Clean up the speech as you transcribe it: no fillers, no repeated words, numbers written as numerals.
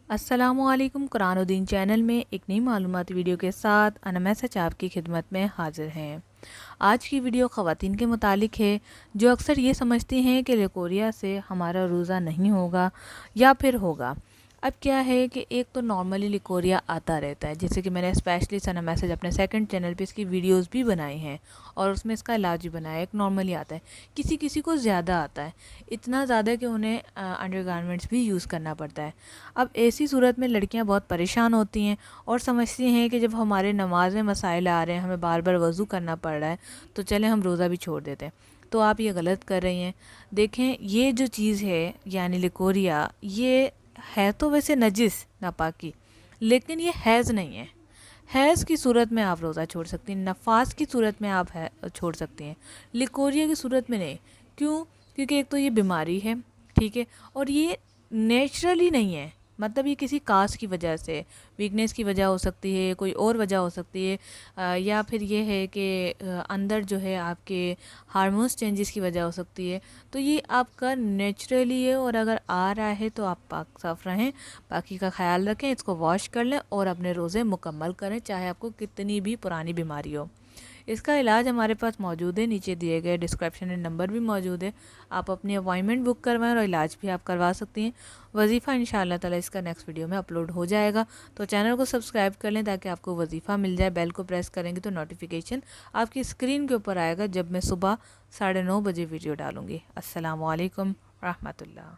अस्सलामुअलैकुम। कुरानुद्दीन चैनल में एक नई मालूमाती वीडियो के साथ अनमैसेज आपकी खिदमत में हाजिर हैं। आज की वीडियो ख़वातीन के मुतालिक है जो अक्सर ये समझती हैं कि लिकोरिया से हमारा रोज़ा नहीं होगा या फिर होगा। अब क्या है कि एक तो नॉर्मली लिकोरिया आता रहता है, जैसे कि मैंने स्पेशली सना मैसेज अपने सेकंड चैनल पे इसकी वीडियोस भी बनाई हैं और उसमें इसका इलाज भी बनाया है। एक नॉर्मली आता है, किसी किसी को ज़्यादा आता है, इतना ज़्यादा कि उन्हें अंडरगारमेंट्स भी यूज़ करना पड़ता है। अब ऐसी सूरत में लड़कियां बहुत परेशान होती हैं और समझती हैं कि जब हमारे नमाज में मसाइल आ रहे हैं, हमें बार बार वज़ू करना पड़ रहा है, तो चलें हम रोज़ा भी छोड़ देते हैं। तो आप ये गलत कर रही हैं। देखें, ये जो चीज़ है यानी लिकोरिया, ये है तो वैसे नजिस नापाकी, लेकिन ये हैज़ नहीं है। हैज़ की सूरत में आप रोज़ा छोड़ सकती हैं, नफास की सूरत में आप छोड़ सकती हैं, लिकोरिया की सूरत में नहीं। क्यों? क्योंकि एक तो ये बीमारी है, ठीक है, और ये नेचुरली नहीं है। मतलब ये किसी कास्ट की वजह से, वीकनेस की वजह हो सकती है, कोई और वजह हो सकती है, या फिर ये है कि अंदर जो है आपके हार्मोन्स चेंजेस की वजह हो सकती है। तो ये आपका नेचुरली है, और अगर आ रहा है तो आप पाक साफ़ रहें, बाकी का ख्याल रखें, इसको वॉश कर लें और अपने रोज़े मुकम्मल करें, चाहे आपको कितनी भी पुरानी बीमारी हो। इसका इलाज हमारे पास मौजूद है, नीचे दिए गए डिस्क्रिप्शन में नंबर भी मौजूद है। आप अपनी अपॉइंटमेंट बुक करवाएं और इलाज भी आप करवा सकती हैं। वजीफ़ा इंशाअल्लाह ताला इसका नेक्स्ट वीडियो में अपलोड हो जाएगा, तो चैनल को सब्सक्राइब कर लें ताकि आपको वजीफ़ा मिल जाए। बेल को प्रेस करेंगे तो नोटिफिकेशन आपकी स्क्रीन के ऊपर आएगा जब मैं सुबह 9:30 बजे वीडियो डालूँगी। अस्सलामु अलैकुम रहमतुल्लाह।